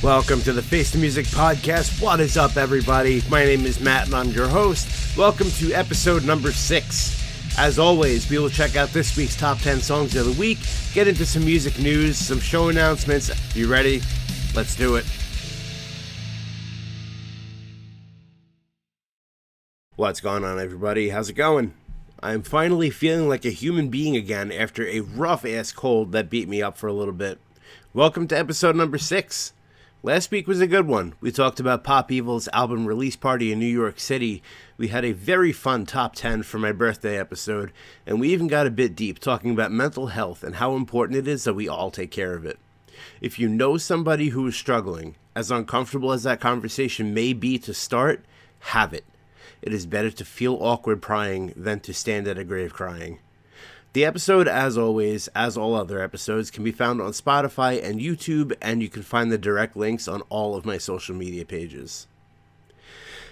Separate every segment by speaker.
Speaker 1: Welcome to the Face the Music Podcast. What is up, everybody? My name is Matt, and I'm your host. Welcome to episode number 6. As always, we will check out this week's top 10 songs of the week, get into some music news, some show announcements. You ready? Let's do it. What's going on, everybody? How's it going? I'm finally feeling like a human being again after a rough-ass cold that beat me up for a little bit. Welcome to episode number 6. Last week was a good one. We talked about Pop Evil's album release party in New York City. We had a very fun top 10 for my birthday episode, and we even got a bit deep talking about mental health and how important it is that we all take care of it. If you know somebody who is struggling, as uncomfortable as that conversation may be to start, have it. It is better to feel awkward prying than to stand at a grave crying. The episode, as always, as all other episodes, can be found on Spotify and YouTube, and you can find the direct links on all of my social media pages.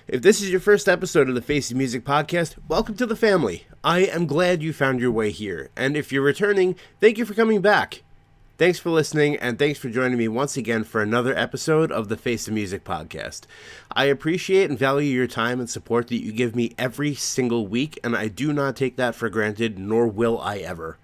Speaker 1: If this is your first episode of the Face the Music Podcast, welcome to the family. I am glad you found your way here, and if you're returning, thank you for coming back. Thanks for listening, and thanks for joining me once again for another episode of the Face the Music Podcast. I appreciate and value your time and support that you give me every single week, and I do not take that for granted, nor will I ever.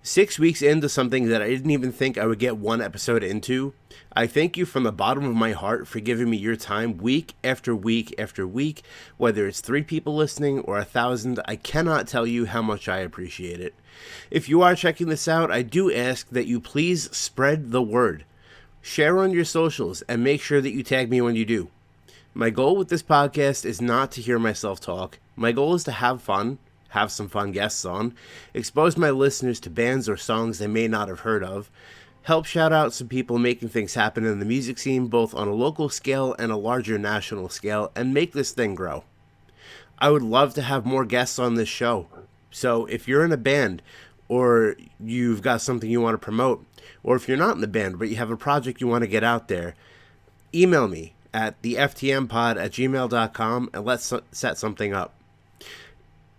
Speaker 1: 6 weeks into something that I didn't even think I would get one episode into, I thank you from the bottom of my heart for giving me your time week after week after week. Whether it's 3 people listening or 1,000, I cannot tell you how much I appreciate it. If you are checking this out, I do ask that you please spread the word. Share on your socials and make sure that you tag me when you do. My goal with this podcast is not to hear myself talk. My goal is to have fun, have some fun guests on, expose my listeners to bands or songs they may not have heard of, help shout out some people making things happen in the music scene both on a local scale and a larger national scale, and make this thing grow. I would love to have more guests on this show. So if you're in a band, or you've got something you want to promote, or if you're not in the band but you have a project you want to get out there, email me at theftmpod@gmail.com and let's set something up.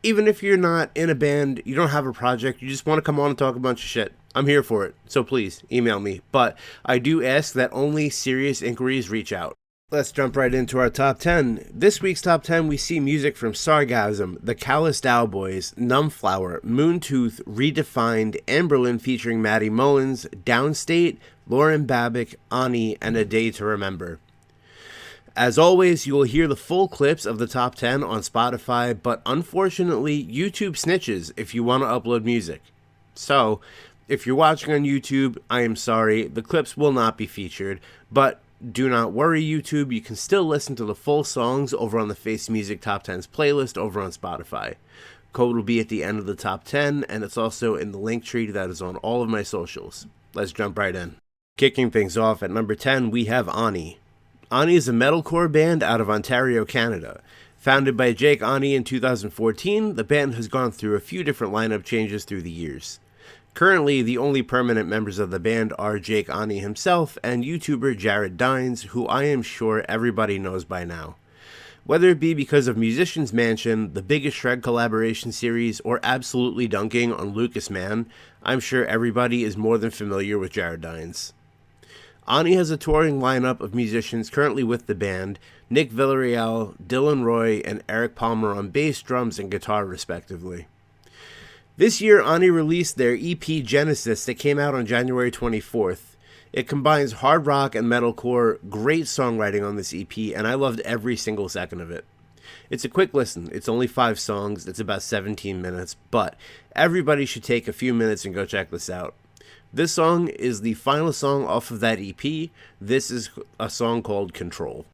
Speaker 1: Even if you're not in a band, you don't have a project, you just want to come on and talk a bunch of shit, I'm here for it. So please, email me. But I do ask that only serious inquiries reach out. Let's jump right into our top 10. This week's top 10, we see music from Sargasm, The Callous Dowboys, Numbflower, Moontooth, Redefined, Amberlin featuring Maddie Mullins, Downstate, Lauren Babick, Ani, and A Day to Remember. As always, you will hear the full clips of the top 10 on Spotify, but unfortunately, YouTube snitches if you want to upload music. So, if you're watching on YouTube, I am sorry, the clips will not be featured, but do not worry, YouTube, you can still listen to the full songs over on the Face Music Top 10s playlist over on Spotify. Code will be at the end of the top 10, and it's also in the link tree that is on all of my socials. Let's jump right in. Kicking things off at number 10, we have Ani. Ani is a metalcore band out of Ontario, Canada. Founded by Jake Ani in 2014, the band has gone through a few different lineup changes through the years. Currently, the only permanent members of the band are Jake Ani himself and YouTuber Jared Dines, who I am sure everybody knows by now. Whether it be because of Musician's Mansion, the Biggest Shred collaboration series, or absolutely dunking on Lucas Mann, I'm sure everybody is more than familiar with Jared Dines. Ani has a touring lineup of musicians currently with the band, Nick Villarreal, Dylan Roy, and Eric Palmer on bass, drums, and guitar respectively. This year, Ani released their EP Genesis that came out on January 24th. It combines hard rock and metalcore, great songwriting on this EP, and I loved every single second of it. It's a quick listen. It's only 5 songs. It's about 17 minutes, but everybody should take a few minutes and go check this out. This song is the final song off of that EP. This is a song called Control.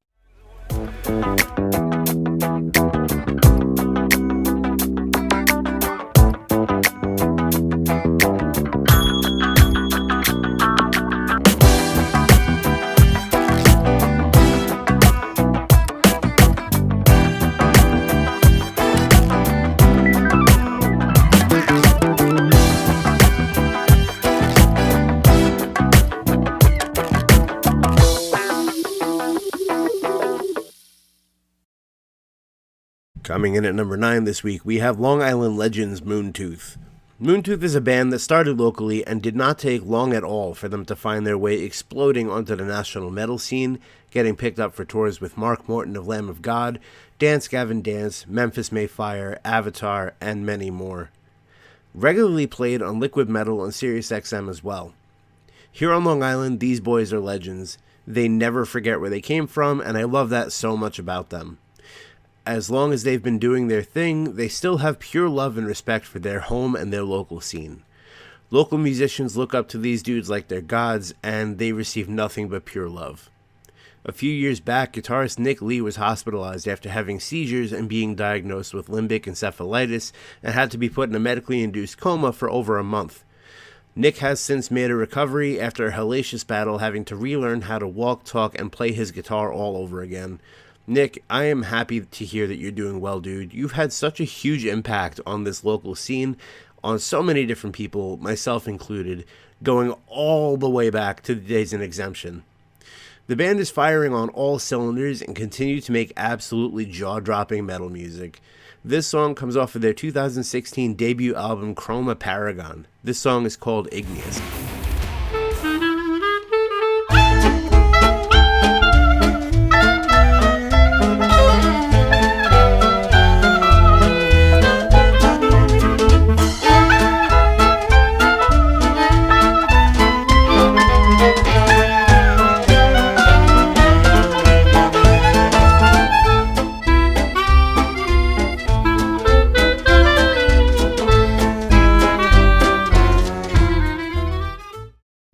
Speaker 1: Coming in at number 9 this week, we have Long Island legends Moontooth. Moontooth is a band that started locally and did not take long at all for them to find their way exploding onto the national metal scene, getting picked up for tours with Mark Morton of Lamb of God, Dance Gavin Dance, Memphis May Fire, Avatar, and many more. Regularly played on Liquid Metal and SiriusXM as well. Here on Long Island, these boys are legends. They never forget where they came from, and I love that so much about them. As long as they've been doing their thing, they still have pure love and respect for their home and their local scene. Local musicians look up to these dudes like they're gods, and they receive nothing but pure love. A few years back, guitarist Nick Lee was hospitalized after having seizures and being diagnosed with limbic encephalitis and had to be put in a medically induced coma for over a month. Nick has since made a recovery after a hellacious battle, having to relearn how to walk, talk, and play his guitar all over again. Nick, I am happy to hear that you're doing well, dude. You've had such a huge impact on this local scene, on so many different people, myself included, going all the way back to the days in Exemption. The band is firing on all cylinders and continue to make absolutely jaw-dropping metal music. This song comes off of their 2016 debut album, Chroma Paragon. This song is called Igneous.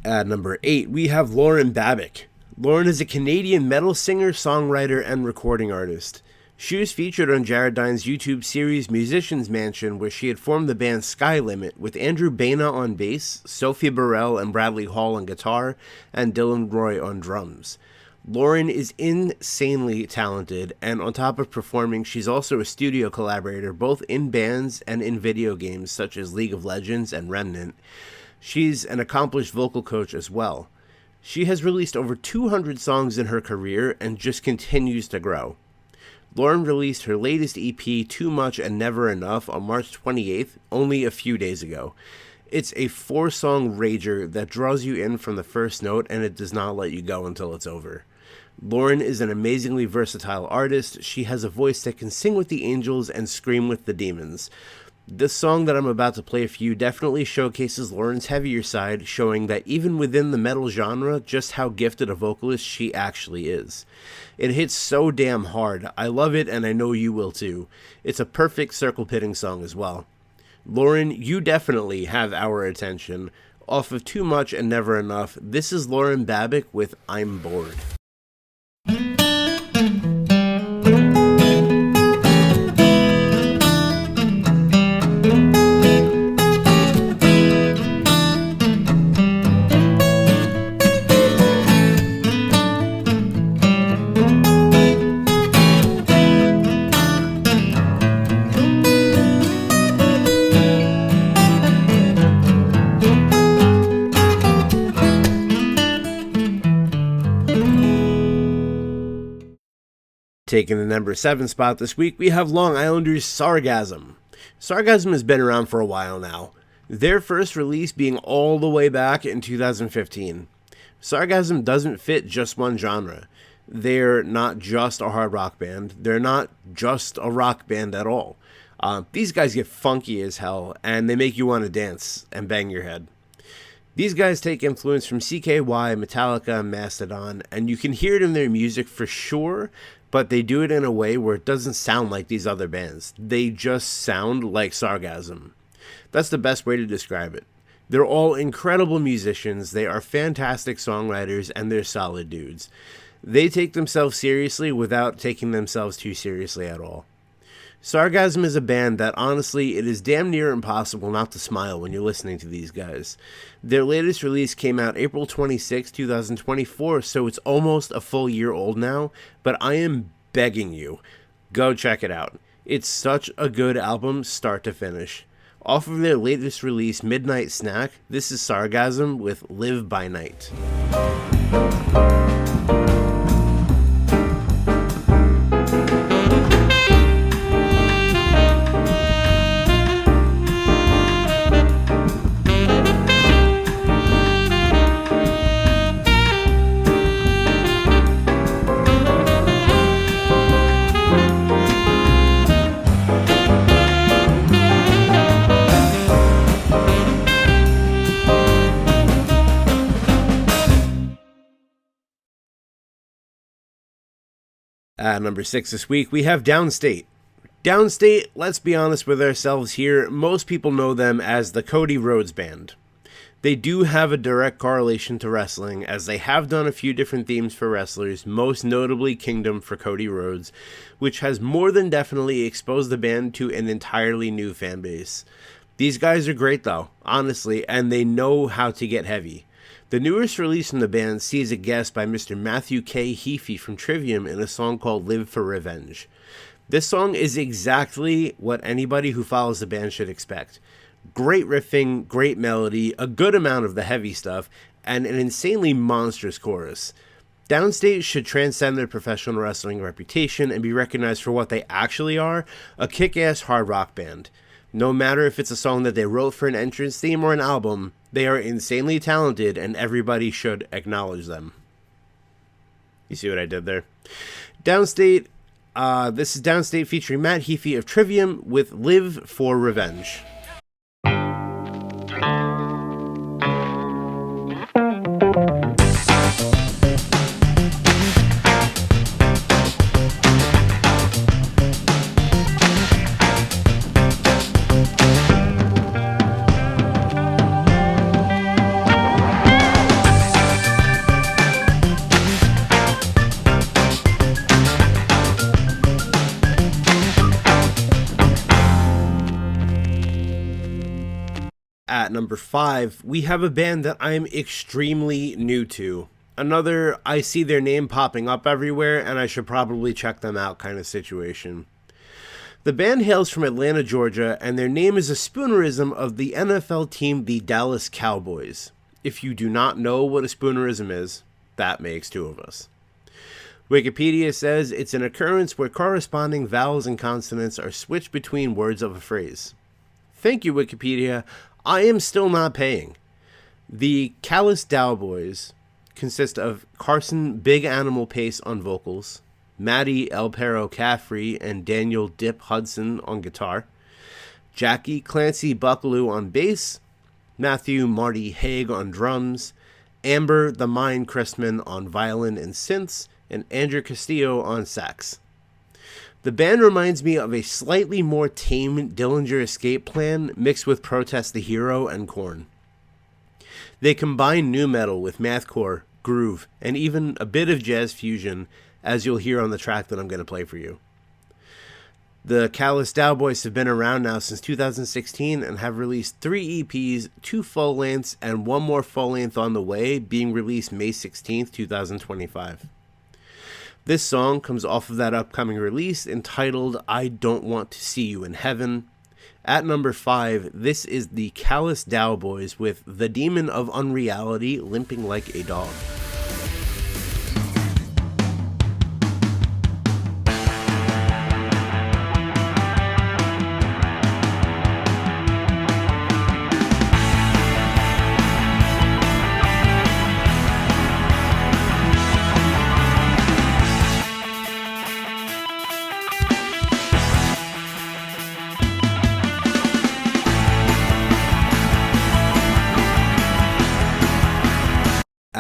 Speaker 1: At number 8, we have Lauren Babick. Lauren is a Canadian metal singer, songwriter, and recording artist. She was featured on Jared Dines' YouTube series Musician's Mansion, where she had formed the band Sky Limit with Andrew Baina on bass, Sophia Burrell and Bradley Hall on guitar, and Dylan Roy on drums. Lauren is insanely talented, and on top of performing, she's also a studio collaborator both in bands and in video games such as League of Legends and Remnant. She's an accomplished vocal coach as well. She has released over 200 songs in her career and just continues to grow. Lauren released her latest EP, Too Much and Never Enough, on March 28th, only a few days ago. It's a 4-song rager that draws you in from the first note, and it does not let you go until it's over. Lauren is an amazingly versatile artist. She has a voice that can sing with the angels and scream with the demons. This song that I'm about to play for you definitely showcases Lauren's heavier side, showing that even within the metal genre, just how gifted a vocalist she actually is. It hits so damn hard. I love it, and I know you will too. It's a perfect circle-pitting song as well. Lauren, you definitely have our attention. Off of Too Much and Never Enough, this is Lauren Babick with I'm Bored. Taking the number 7 spot this week, we have Long Islanders Sargasm. Sargasm has been around for a while now, their first release being all the way back in 2015. Sargasm doesn't fit just one genre. They're not just a hard rock band. They're not just a rock band at all. These guys get funky as hell, and they make you want to dance and bang your head. These guys take influence from CKY, Metallica, and Mastodon, and you can hear it in their music for sure, but they do it in a way where it doesn't sound like these other bands. They just sound like Sargasm. That's the best way to describe it. They're all incredible musicians, they are fantastic songwriters, and they're solid dudes. They take themselves seriously without taking themselves too seriously at all. Sargasm is a band that, honestly, it is damn near impossible not to smile when you're listening to these guys. Their latest release came out April 26, 2024, so it's almost a full year old now, but I am begging you, go check it out. It's such a good album, start to finish. Off of their latest release, Midnight Snack, this is Sargasm with Live by Night. At number 6 this week, we have Downstate. Downstate, let's be honest with ourselves here, most people know them as the Cody Rhodes Band. They do have a direct correlation to wrestling, as they have done a few different themes for wrestlers, most notably Kingdom for Cody Rhodes, which has more than definitely exposed the band to an entirely new fan base. These guys are great though, honestly, and they know how to get heavy. The newest release from the band sees a guest by Mr. Matthew K. Heafy from Trivium in a song called Live for Revenge. This song is exactly what anybody who follows the band should expect. Great riffing, great melody, a good amount of the heavy stuff, and an insanely monstrous chorus. Downstate should transcend their professional wrestling reputation and be recognized for what they actually are, a kick-ass hard rock band. No matter if it's a song that they wrote for an entrance theme or an album, they are insanely talented and everybody should acknowledge them. You see what I did there? Downstate, this is Downstate featuring Matt Heafy of Trivium with Live for Revenge. At number 5, we have a band that I'm extremely new to. Another, I see their name popping up everywhere and I should probably check them out kind of situation. The band hails from Atlanta, Georgia, and their name is a spoonerism of the NFL team, the Dallas Cowboys. If you do not know what a spoonerism is, that makes two of us. Wikipedia says it's an occurrence where corresponding vowels and consonants are switched between words of a phrase. Thank you, Wikipedia. I am still not paying. The Callous Dowboys consist of Carson Big Animal Pace on vocals, Matty El Perro Caffrey and Daniel Dip Hudson on guitar, Jackie Clancy Buckaloo on bass, Matthew Marty Haig on drums, Amber the Mind Christman on violin and synths, and Andrew Castillo on sax. The band reminds me of a slightly more tame Dillinger Escape Plan mixed with Protest the Hero and Korn. They combine nu metal with mathcore, groove, and even a bit of jazz fusion, as you'll hear on the track that I'm going to play for you. The Callous Dowboys have been around now since 2016 and have released 3 EPs, 2 full-lengths, and 1 more full-length on the way, being released May 16th, 2025. This song comes off of that upcoming release entitled I Don't Want to See You in Heaven. At number 5, this is the Callous Dowboys with The Demon of Unreality Limping Like a Dog.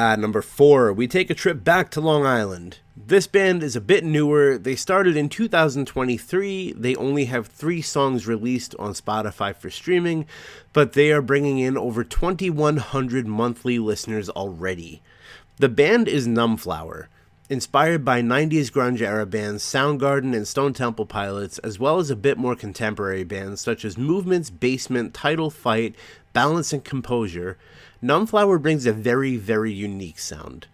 Speaker 1: At number 4, we take a trip back to Long Island. This band is a bit newer. They started in 2023. They only have 3 songs released on Spotify for streaming, but they are bringing in over 2,100 monthly listeners already. The band is Numbflower, inspired by 90s grunge era bands Soundgarden and Stone Temple Pilots, as well as a bit more contemporary bands such as Movement's Basement, Title Fight, Balance and Composure. Numbflower brings a very, very unique sound.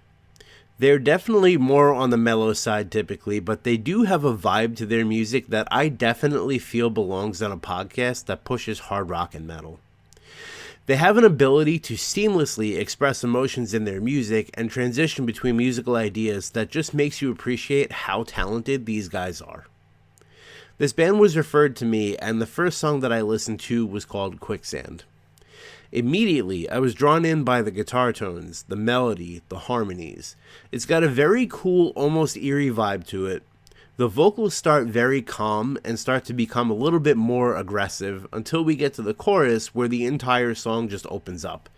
Speaker 1: They're definitely more on the mellow side typically, but they do have a vibe to their music that I definitely feel belongs on a podcast that pushes hard rock and metal. They have an ability to seamlessly express emotions in their music and transition between musical ideas that just makes you appreciate how talented these guys are. This band was referred to me, and the first song that I listened to was called Quicksand. Immediately, I was drawn in by the guitar tones, the melody, the harmonies. It's got a very cool, almost eerie vibe to it. The vocals start very calm and start to become a little bit more aggressive until we get to the chorus where the entire song just opens up.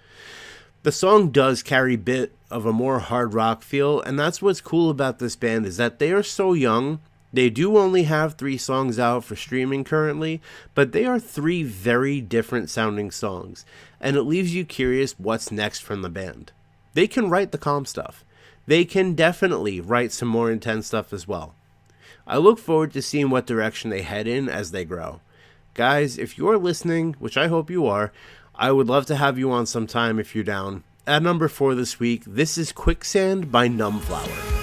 Speaker 1: The song does carry a bit of a more hard rock feel, and that's what's cool about this band is that they are so young. They do only have 3 songs out for streaming currently, but they are 3 very different sounding songs, and it leaves you curious what's next from the band. They can write the calm stuff. They can definitely write some more intense stuff as well. I look forward to seeing what direction they head in as they grow. Guys, if you're listening, which I hope you are, I would love to have you on sometime if you're down. At number 4 this week, this is Quicksand by Numbflower.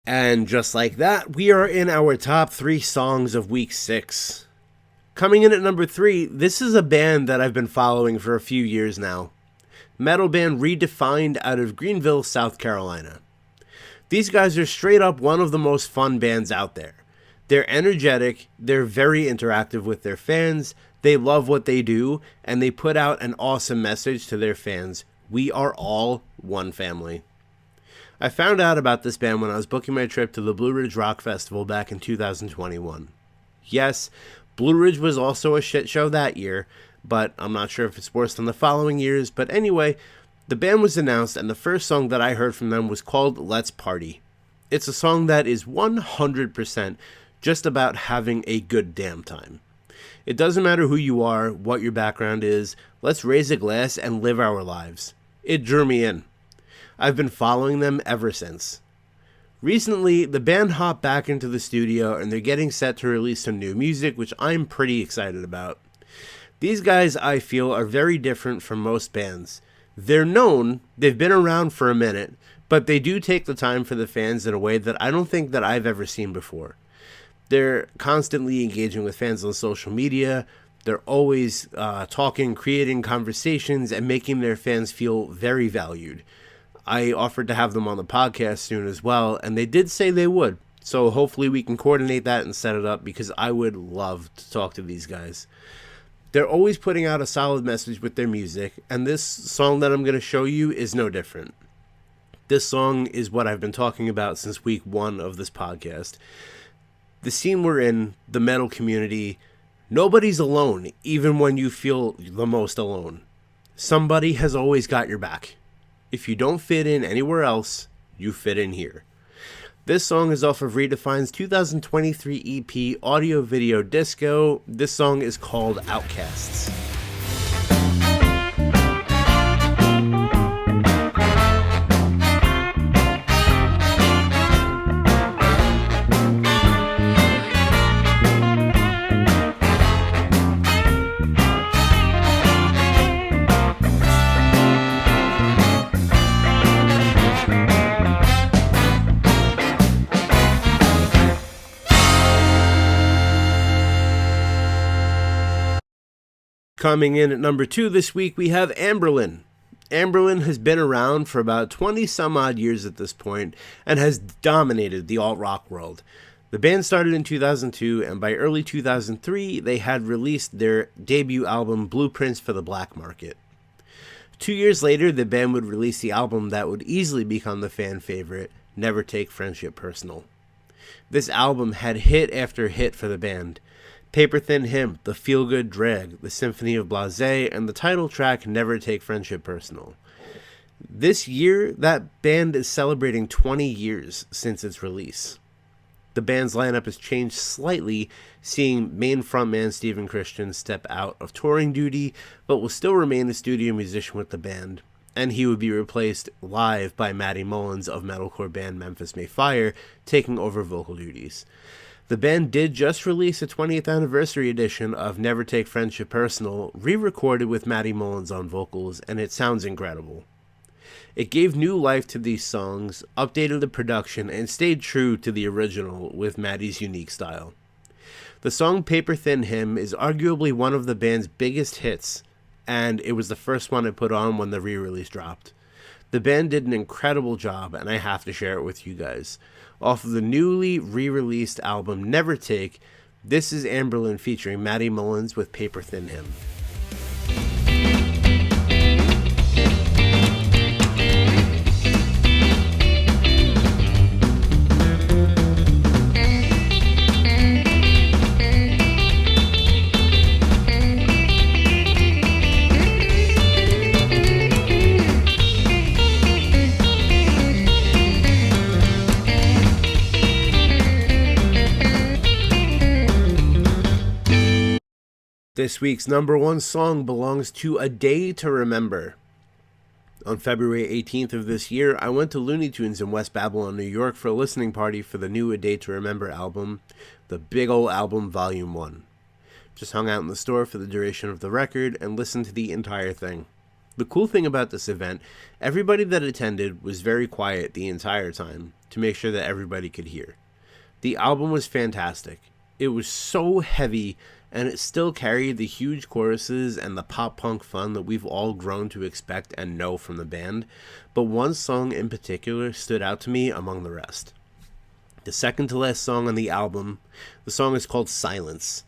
Speaker 1: And just like that, we are in our top 3 songs of week 6. Coming in at number 3, this is a band that I've been following for a few years now. Metal band Redefined out of Greenville, South Carolina. These guys are straight up one of the most fun bands out there. They're energetic, they're very interactive with their fans, they love what they do, and they put out an awesome message to their fans. We are all one family. I found out about this band when I was booking my trip to the Blue Ridge Rock Festival back in 2021. Yes, Blue Ridge was also a shit show that year, but I'm not sure if it's worse than the following years. But anyway, the band was announced, and the first song that I heard from them was called Let's Party. It's a song that is 100% just about having a good damn time. It doesn't matter who you are, what your background is, let's raise a glass and live our lives. It drew me in. I've been following them ever since. Recently, the band hopped back into the studio and they're getting set to release some new music, which I'm pretty excited about. These guys, I feel, are very different from most bands. They're known, they've been around for a minute, but they do take the time for the fans in a way that I don't think that I've ever seen before. They're constantly engaging with fans on social media. They're always talking, creating conversations, and making their fans feel very valued. I offered to have them on the podcast soon as well, and they did say they would. So hopefully we can coordinate that and set it up because I would love to talk to these guys. They're always putting out a solid message with their music, and this song that I'm going to show you is no different. This song is what I've been talking about since week 1 of this podcast. The scene we're in, the metal community, nobody's alone, even when you feel the most alone. Somebody has always got your back. If you don't fit in anywhere else, you fit in here. This song is off of Redefine's 2023 EP, Audio Video Disco. This song is called Outcasts. Coming in at number 2 this week, we have Anberlin. Anberlin has been around for about 20 some odd years at this point and has dominated the alt-rock world. The band started in 2002, and by early 2003, they had released their debut album, Blueprints for the Black Market. 2 years later, the band would release the album that would easily become the fan favorite, Never Take Friendship Personal. This album had hit after hit for the band. Paper Thin Hymn, The Feel Good Drag, The Symphony of Blasé, and the title track, Never Take Friendship Personal. This year, that band is celebrating 20 years since its release. The band's lineup has changed slightly, seeing main frontman Stephen Christian step out of touring duty, but will still remain a studio musician with the band, and he would be replaced live by Matty Mullins of metalcore band Memphis May Fire, taking over vocal duties. The band did just release a 20th anniversary edition of Never Take Friendship Personal, re-recorded with Matty Mullins on vocals, and it sounds incredible. It gave new life to these songs, updated the production, and stayed true to the original with Matty's unique style. The song Paper Thin Hymn is arguably one of the band's biggest hits, and it was the first one I put on when the re-release dropped. The band did an incredible job, and I have to share it with you guys. Off of the newly re-released album Never Take, this is Anberlin featuring Matty Mullins with Paper Thin Hymn. This week's number 1 song belongs to A Day to Remember. On February 18th of this year, I went to Looney Tunes in West Babylon, New York for a listening party for the new A Day to Remember album, the Big Ol' Album Volume 1. Just hung out in the store for the duration of the record and listened to the entire thing. The cool thing about this event, everybody that attended was very quiet the entire time to make sure that everybody could hear. The album was fantastic. It was so heavy, and it still carried the huge choruses and the pop-punk fun that we've all grown to expect and know from the band, but one song in particular stood out to me among the rest. The second to last song on the album, the song is called Silence.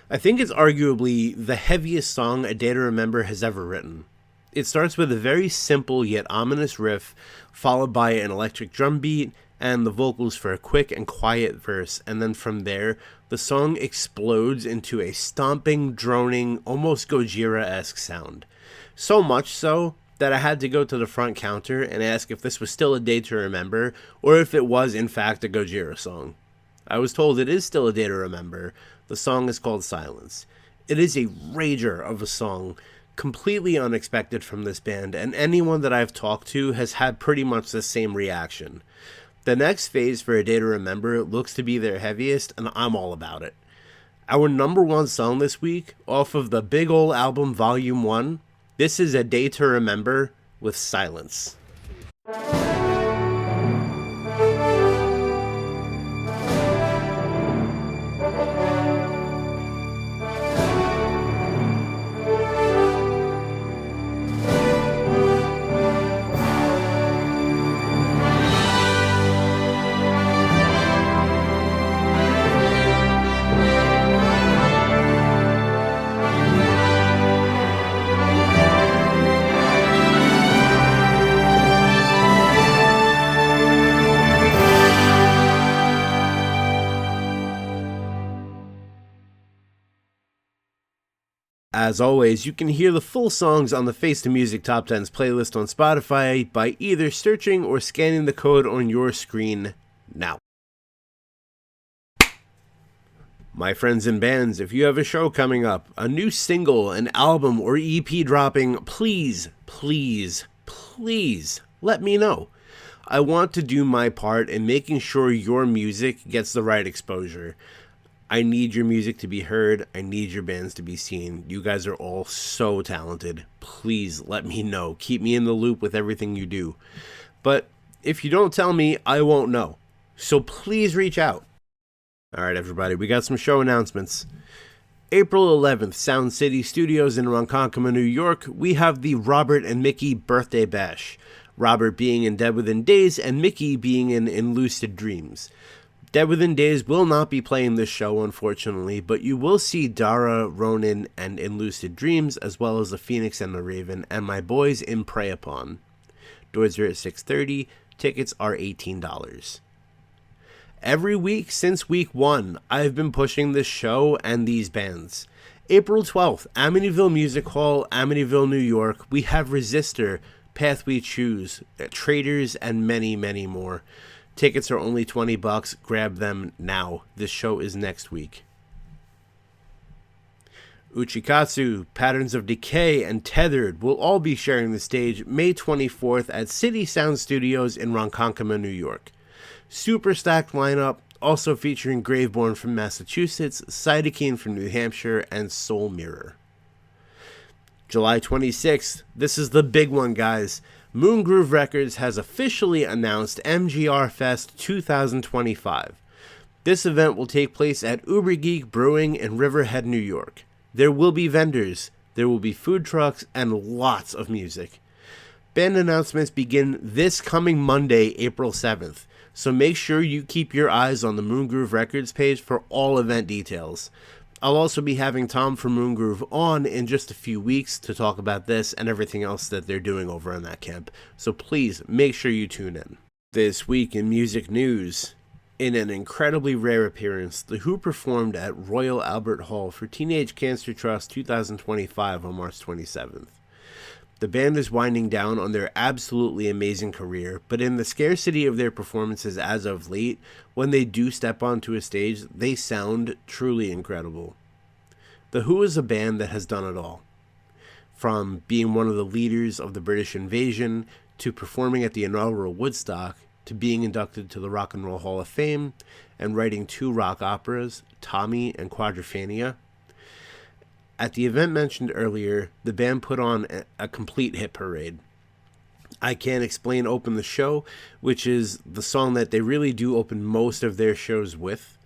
Speaker 1: I think it's arguably the heaviest song A Day to Remember has ever written. It starts with a very simple yet ominous riff, followed by an electric drum beat, and the vocals for a quick and quiet verse, and then from there, the song explodes into a stomping, droning, almost Gojira-esque sound. So much so that I had to go to the front counter and ask if this was still A Day to Remember, or if it was in fact a Gojira song. I was told it is still A Day to Remember. The song is called Silence. It is a rager of a song, completely unexpected from this band, and anyone that I've talked to has had pretty much the same reaction. The next phase for A Day to Remember looks to be their heaviest, and I'm all about it. Our number 1 song this week, off of the Big Ol' Album Volume 1, this is A Day to Remember with Silence. As always, you can hear the full songs on the Face to Music Top 10s playlist on Spotify by either searching or scanning the code on your screen now. My friends and bands, if you have a show coming up, a new single, an album, or EP dropping, please, please, please let me know. I want to do my part in making sure your music gets the right exposure. I need your music to be heard. I need your bands to be seen. You guys are all so talented. Please let me know. Keep me in the loop with everything you do. But if you don't tell me, I won't know. So please reach out. All right, everybody, we got some show announcements. April 11th, Sound City Studios in Ronkonkoma, New York, we have the Robert and Mickey Birthday Bash. Robert being in Dead Within Days and Mickey being in Lucid Dreams. Dead Within Days will not be playing this show, unfortunately, but you will see Dara, Ronan, and In Lucid Dreams, as well as the Phoenix and the Raven, and my boys in Prey Upon. Doors are at 6:30. Tickets are $18. Every week since week 1, I've been pushing this show and these bands. April 12th, Amityville Music Hall, Amityville, New York. We have Resistor, Path We Choose, Traders, and many, many more. Tickets are only $20. Grab them now. This show is next week. Uchikatsu, Patterns of Decay, and Tethered will all be sharing the stage May 24th at City Sound Studios in Ronkonkoma, New York. Super stacked lineup, also featuring Graveborn from Massachusetts, Cytokine from New Hampshire, and Soul Mirror. July 26th, this is the big one, guys. Moongroove Records has officially announced MGR Fest 2025. This event will take place at Uber Geek Brewing in Riverhead, New York. There will be vendors, there will be food trucks, and lots of music. Band announcements begin this coming Monday, April 7th. So make sure you keep your eyes on the Moongroove Records page for all event details. I'll also be having Tom from Moongroove on in just a few weeks to talk about this and everything else that they're doing over on that camp. So please make sure you tune in. This week in music news, in an incredibly rare appearance, The Who performed at Royal Albert Hall for Teenage Cancer Trust 2025 on March 27th. The band is winding down on their absolutely amazing career, but in the scarcity of their performances as of late, when they do step onto a stage, they sound truly incredible. The Who is a band that has done it all. From being one of the leaders of the British invasion, to performing at the inaugural Woodstock, to being inducted to the Rock and Roll Hall of Fame, and writing 2 rock operas, Tommy and Quadrophenia. At the event mentioned earlier, the band put on a complete hit parade. I Can't Explain opened the show, which is the song that they really do open most of their shows with,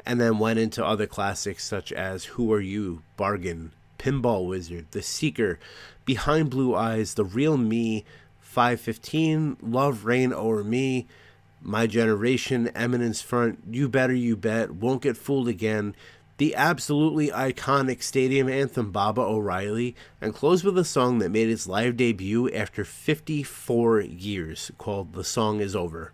Speaker 1: and then went into other classics such as Who Are You, Bargain, Pinball Wizard, The Seeker, Behind Blue Eyes, The Real Me, 515, Love Reign O'er Me, My Generation, Eminence Front, You Better You Bet, Won't Get Fooled Again, the absolutely iconic stadium anthem Baba O'Reilly, and close with a song that made its live debut after 54 years, called The Song Is Over.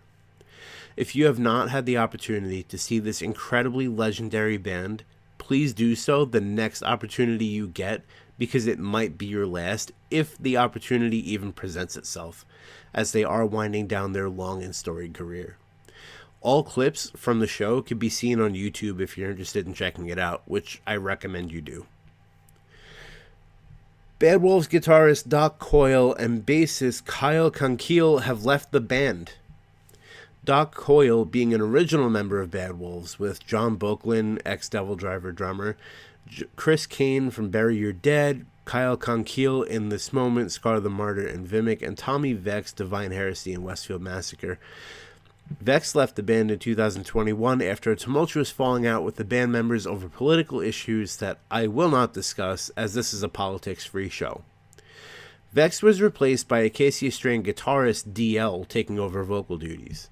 Speaker 1: If you have not had the opportunity to see this incredibly legendary band, please do so the next opportunity you get, because it might be your last, if the opportunity even presents itself, as they are winding down their long and storied career. All clips from the show can be seen on YouTube if you're interested in checking it out, which I recommend you do. Bad Wolves guitarist Doc Coyle and bassist Kyle Conkeal have left the band. Doc Coyle being an original member of Bad Wolves, with John Boaklin, ex-Devil Driver drummer, Chris Kane from Bury Your Dead, Kyle Conkeal in This Moment, Scar the Martyr, and Vimic, and Tommy Vex, Divine Heresy, and Westfield Massacre. Vex left the band in 2021 after a tumultuous falling out with the band members over political issues that I will not discuss, as this is a politics-free show. Vex was replaced by Acacia Strain guitarist DL, taking over vocal duties.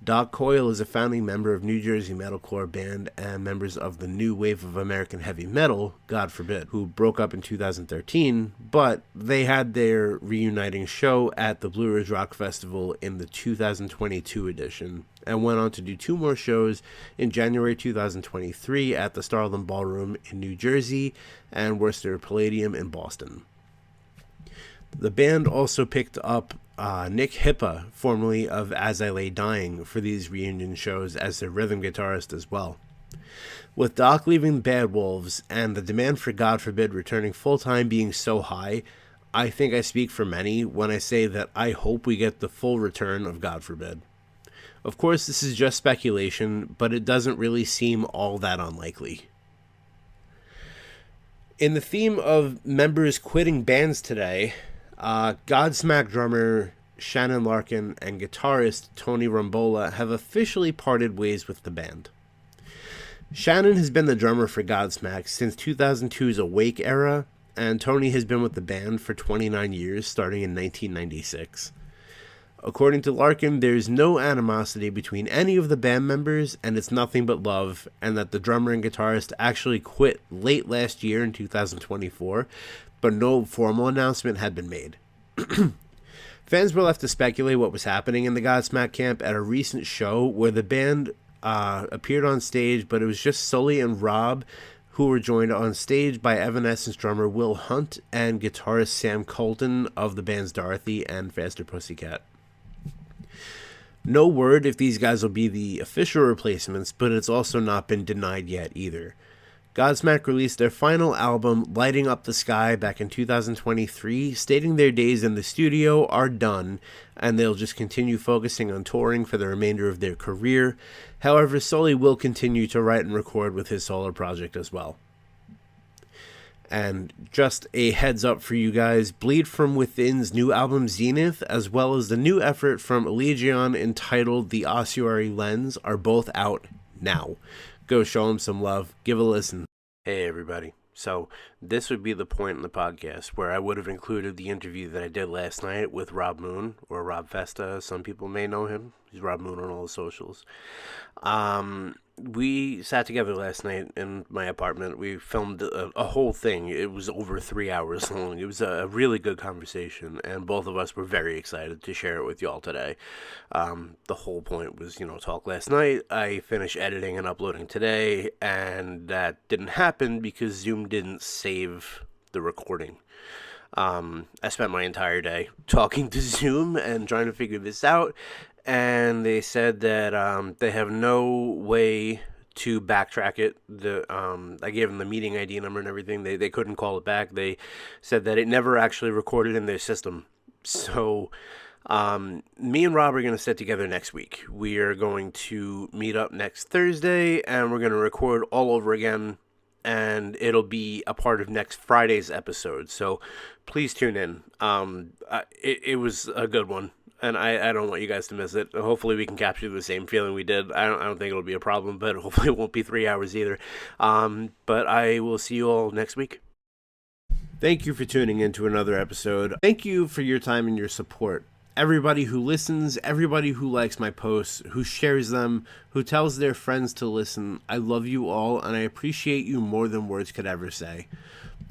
Speaker 1: Doc Coyle is a founding member of New Jersey metalcore band and members of the new wave of American heavy metal, God Forbid, who broke up in 2013, but they had their reuniting show at the Blue Ridge Rock Festival in the 2022 edition, and went on to do 2 more shows in January 2023 at the Starland Ballroom in New Jersey and Worcester Palladium in Boston. The band also picked up Nick Hippa, formerly of As I Lay Dying, for these reunion shows as their rhythm guitarist as well. With Doc leaving Bad Wolves and the demand for God Forbid returning full-time being so high, I think I speak for many when I say that I hope we get the full return of God Forbid. Of course, this is just speculation, but it doesn't really seem all that unlikely. In the theme of members quitting bands today, Godsmack drummer Shannon Larkin and guitarist Tony Rombola have officially parted ways with the band. Shannon has been the drummer for Godsmack since 2002's Awake era, and Tony has been with the band for 29 years, starting in 1996. According to Larkin, there's no animosity between any of the band members, and it's nothing but love, and that the drummer and guitarist actually quit late last year in 2024, but no formal announcement had been made. Fans were left to speculate what was happening in the Godsmack camp at a recent show where the band appeared on stage, but it was just Sully and Rob who were joined on stage by Evanescence drummer Will Hunt and guitarist Sam Colton of the bands Dorothy and Faster Pussycat. No word if these guys will be the official replacements, but it's also not been denied yet either. Godsmack released their final album, Lighting Up the Sky, back in 2023, stating their days in the studio are done, and they'll just continue focusing on touring for the remainder of their career. However, Sully will continue to write and record with his solo project as well. And just a heads up for you guys, Bleed From Within's new album Zenith, as well as the new effort from Allegion entitled The Ossuary Lens, are both out now. Go show them some love. Give a listen. Hey, everybody. So this would be the point in the podcast where I would have included the interview that I did last night with Rob Moon, or Rob Festa, as some people may know him. He's Rob Moon on all the socials. We sat together last night in my apartment. We filmed a whole thing. It was over 3 hours long. It was a really good conversation, and both of us were very excited to share it with y'all today. The whole point was, talk last night. I finished editing and uploading today, and that didn't happen because Zoom didn't save the recording. I spent my entire day talking to Zoom and trying to figure this out, and they said that they have no way to backtrack it. I gave them the meeting ID number and everything. They couldn't call it back. They said that it never actually recorded in their system. So me and Rob are going to sit together next week. We are going to meet up next Thursday, and we're going to record all over again, and it'll be a part of next Friday's episode. So please tune in. It was a good one, and I don't want you guys to miss it. Hopefully we can capture the same feeling we did. I don't think it'll be a problem, but hopefully it won't be 3 hours either. But I will see you all next week. Thank you for tuning in to another episode. Thank you for your time and your support. Everybody who listens, everybody who likes my posts, who shares them, who tells their friends to listen, I love you all, and I appreciate you more than words could ever say.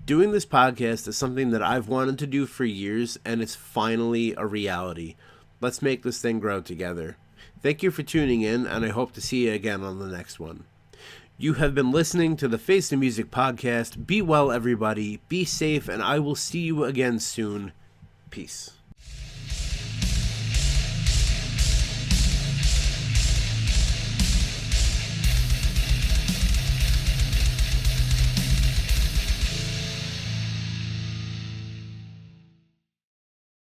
Speaker 1: Doing this podcast is something that I've wanted to do for years, and it's finally a reality. Let's make this thing grow together. Thank you for tuning in, and I hope to see you again on the next one. You have been listening to the Face the Music podcast. Be well, everybody. Be safe, and I will see you again soon. Peace.